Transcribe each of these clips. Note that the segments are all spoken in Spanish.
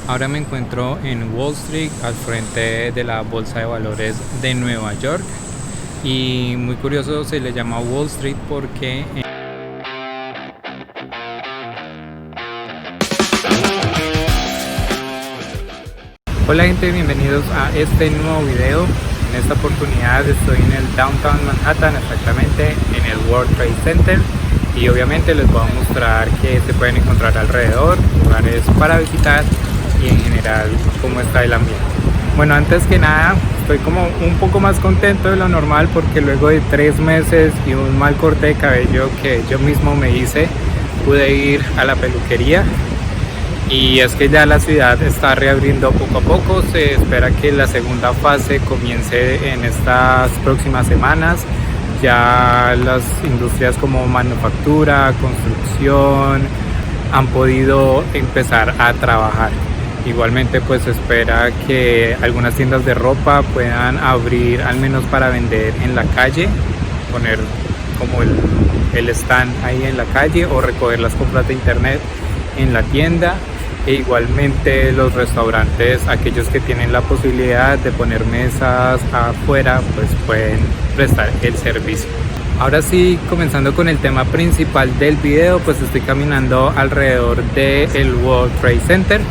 Ahora me encuentro en Wall Street, al frente de la Bolsa de Valores de Nueva York. Y muy curioso, se le llama Wall Street porque hola gente, bienvenidos a este nuevo video. En esta oportunidad estoy en el Downtown Manhattan, exactamente en el World Trade Center, y obviamente les voy a mostrar qué se pueden encontrar alrededor, lugares para visitar y en general cómo está el ambiente. Bueno, antes que nada estoy como un poco más contento de lo normal porque luego de 3 meses y un mal corte de cabello que yo mismo me hice, pude ir a la peluquería. Y es que ya la ciudad está reabriendo poco a poco. Se espera que la segunda fase comience en estas próximas semanas. Ya las industrias como manufactura, construcción han podido empezar a trabajar. Igualmente pues se espera que algunas tiendas de ropa puedan abrir al menos para vender en la calle, poner como el stand ahí en la calle o recoger las compras de internet en la tienda. E igualmente los restaurantes, aquellos que tienen la posibilidad de poner mesas afuera, pues pueden prestar el servicio. Ahora sí, comenzando con el tema principal del video, pues estoy caminando alrededor del World Trade Center.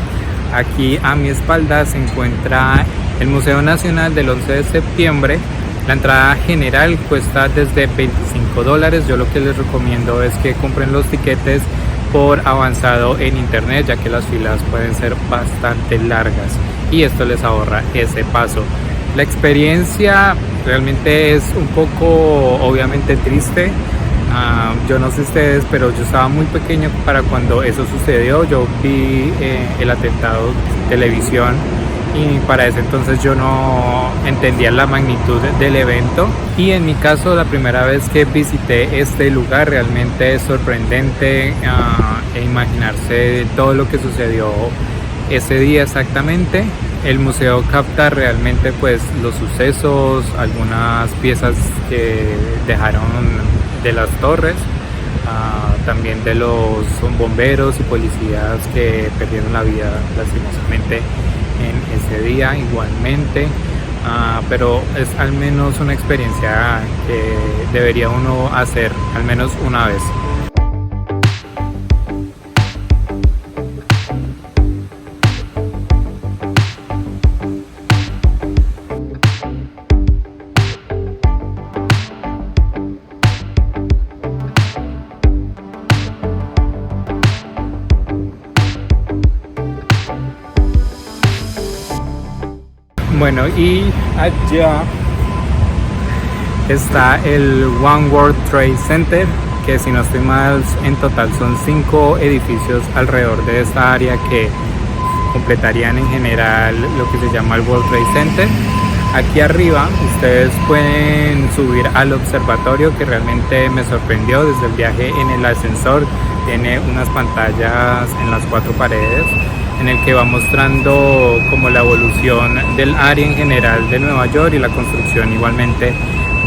Aquí a mi espalda se encuentra el Museo Nacional del 11 de septiembre. La entrada general cuesta desde $25. Yo lo que les recomiendo es que compren los tiquetes por avanzado en internet, ya que las filas pueden ser bastante largas y esto les ahorra ese paso. La experiencia realmente es un poco obviamente triste. Yo no sé ustedes, pero yo estaba muy pequeño para cuando eso sucedió. Yo vi el atentado en televisión y para ese entonces yo no entendía la magnitud del evento, y en mi caso la primera vez que visité este lugar realmente es sorprendente imaginarse todo lo que sucedió ese día exactamente. El museo capta realmente pues los sucesos, algunas piezas que dejaron de las torres, también de los bomberos y policías que perdieron la vida lastimosamente en ese día igualmente, pero es al menos una experiencia que debería uno hacer al menos una vez. Bueno, y allá está el One World Trade Center, que si no estoy mal en total son 5 edificios alrededor de esta área que completarían en general lo que se llama el World Trade Center. Aquí arriba ustedes pueden subir al observatorio, que realmente me sorprendió desde el viaje en el ascensor. Tiene unas pantallas en las 4 paredes en el que va mostrando como la evolución del área en general de Nueva York y la construcción igualmente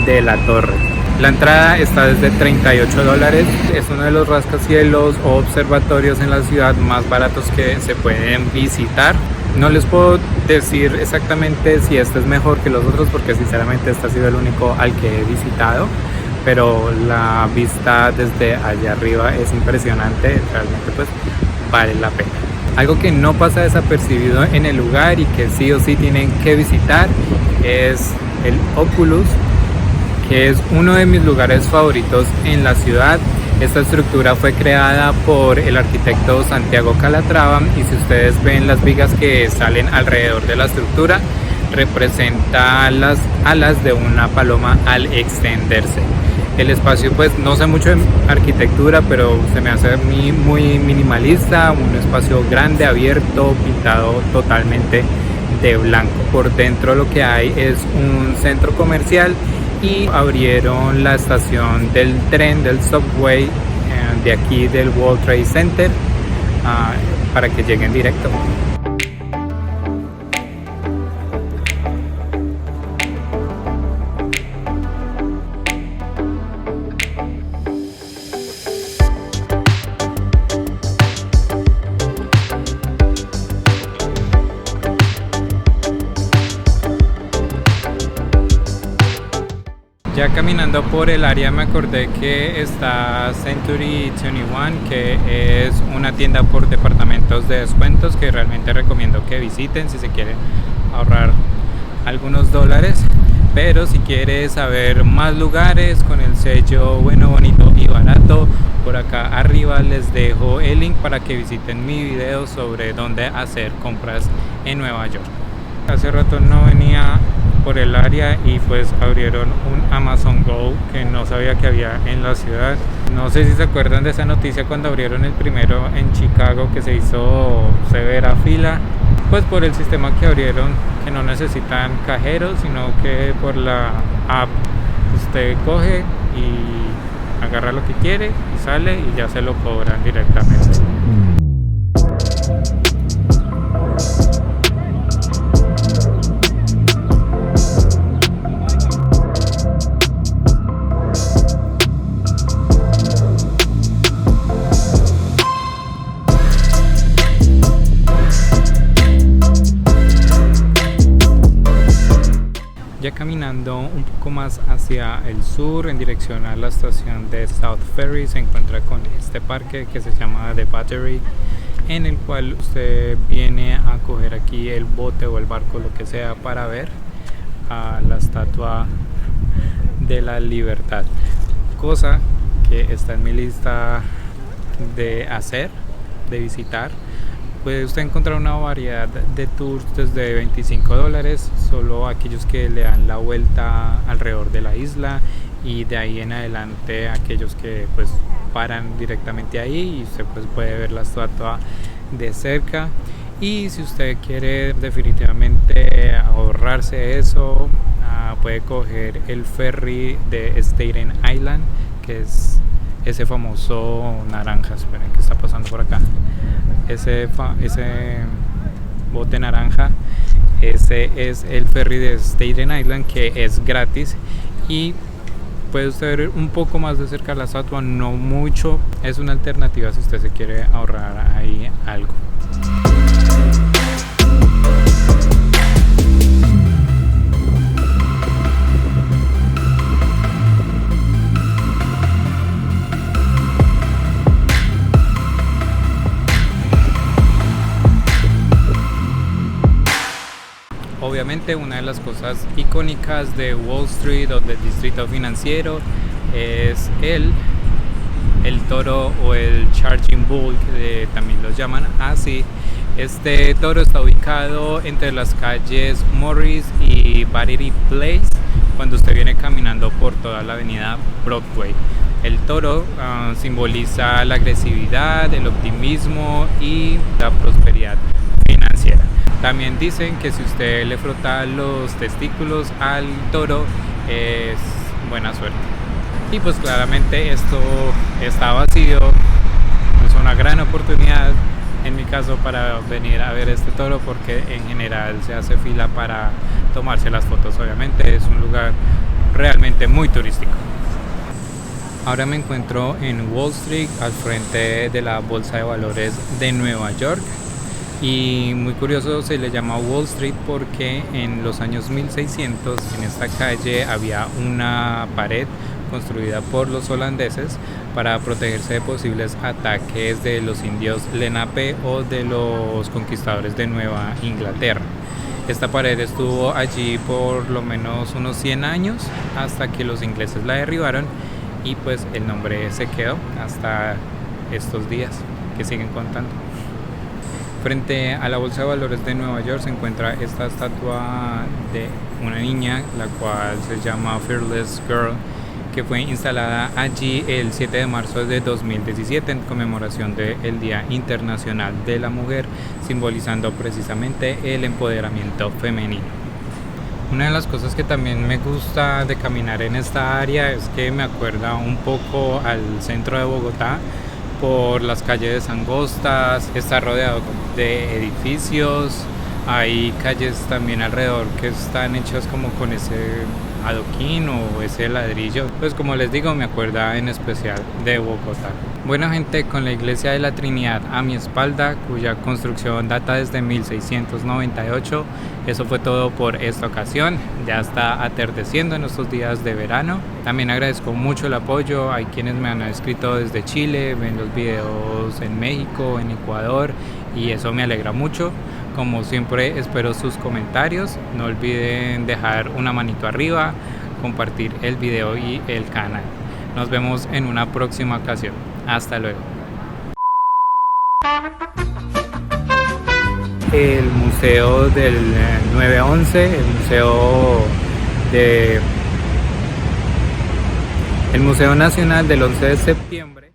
de la torre. La entrada está desde $38, es uno de los rascacielos o observatorios en la ciudad más baratos que se pueden visitar. No les puedo decir exactamente si este es mejor que los otros porque sinceramente este ha sido el único al que he visitado, pero la vista desde allá arriba es impresionante, realmente pues vale la pena. Algo que no pasa desapercibido en el lugar y que sí o sí tienen que visitar es el Oculus, que es uno de mis lugares favoritos en la ciudad. Esta estructura fue creada por el arquitecto Santiago Calatrava, y si ustedes ven las vigas que salen alrededor de la estructura, representa las alas de una paloma al extenderse. El espacio, pues no sé mucho de arquitectura, pero se me hace a mí muy minimalista, un espacio grande, abierto, pintado totalmente de blanco. Por dentro lo que hay es un centro comercial y abrieron la estación del tren, del subway de aquí del World Trade Center, para que lleguen directo. Ya caminando por el área me acordé que está Century 21, que es una tienda por departamentos de descuentos que realmente recomiendo que visiten si se quieren ahorrar algunos dólares. Pero si quieres saber más lugares con el sello bueno, bonito y barato, por acá arriba les dejo el link para que visiten mi video sobre dónde hacer compras en Nueva York. Hace rato no venía por el área y pues abrieron un Amazon Go que no sabía que había en la ciudad. No sé si se acuerdan de esa noticia cuando abrieron el primero en Chicago, que se hizo severa fila, pues por el sistema que abrieron, que no necesitan cajeros, sino que por la app usted coge y agarra lo que quiere y sale y ya se lo cobran directamente. Ya caminando un poco más hacia el sur en dirección a la estación de South Ferry se encuentra con este parque que se llama The Battery, en el cual usted viene a coger aquí el bote o el barco, lo que sea, para ver a la Estatua de la Libertad, cosa que está en mi lista de hacer, de visitar. Puede usted encontrar una variedad de tours desde $25, solo aquellos que le dan la vuelta alrededor de la isla, y de ahí en adelante aquellos que pues paran directamente ahí y usted pues puede ver la estatua de cerca. Y si usted quiere definitivamente ahorrarse eso, puede coger el ferry de Staten Island, que es ese famoso naranja. Esperen, ¿qué está pasando por acá? Ese bote naranja, ese es el ferry de Staten Island, que es gratis y puede usted ver un poco más de cerca la estatua, no mucho. Es una alternativa si usted se quiere ahorrar ahí algo. Obviamente una de las cosas icónicas de Wall Street o del distrito financiero es el toro o el Charging Bull, que también lo llaman así. Este toro está ubicado entre las calles Morris y Battery Place cuando usted viene caminando por toda la avenida Broadway. El toro simboliza la agresividad, el optimismo y la prosperidad financiera. También dicen que si usted le frota los testículos al toro es buena suerte. Y pues claramente esto está vacío, es una gran oportunidad en mi caso para venir a ver este toro, porque en general se hace fila para tomarse las fotos. Obviamente es un lugar realmente muy turístico. Ahora me encuentro en Wall Street, al frente de la Bolsa de Valores de Nueva York. Y muy curioso, se le llama Wall Street porque en los años 1600 en esta calle había una pared construida por los holandeses para protegerse de posibles ataques de los indios Lenape o de los conquistadores de Nueva Inglaterra. Esta pared estuvo allí por lo menos unos 100 años hasta que los ingleses la derribaron, y pues el nombre se quedó hasta estos días que siguen contando. Frente a la Bolsa de Valores de Nueva York se encuentra esta estatua de una niña, la cual se llama Fearless Girl, que fue instalada allí el 7 de marzo de 2017 en conmemoración del Día Internacional de la Mujer, simbolizando precisamente el empoderamiento femenino. Una de las cosas que también me gusta de caminar en esta área es que me acuerda un poco al centro de Bogotá, por las calles angostas, está rodeado de edificios, hay calles también alrededor que están hechas como con ese adoquín o ese ladrillo. Pues como les digo, me acuerda en especial de Bogotá. Bueno gente, con la Iglesia de la Trinidad a mi espalda, cuya construcción data desde 1698, eso fue todo por esta ocasión. Ya está atardeciendo en estos días de verano. También agradezco mucho el apoyo, hay quienes me han escrito desde Chile, ven los videos en México, en Ecuador, y eso me alegra mucho. Como siempre espero sus comentarios, no olviden dejar una manito arriba, compartir el video y el canal. Nos vemos en una próxima ocasión. Hasta luego. El museo del 9/11, el Museo Nacional del 11 de septiembre.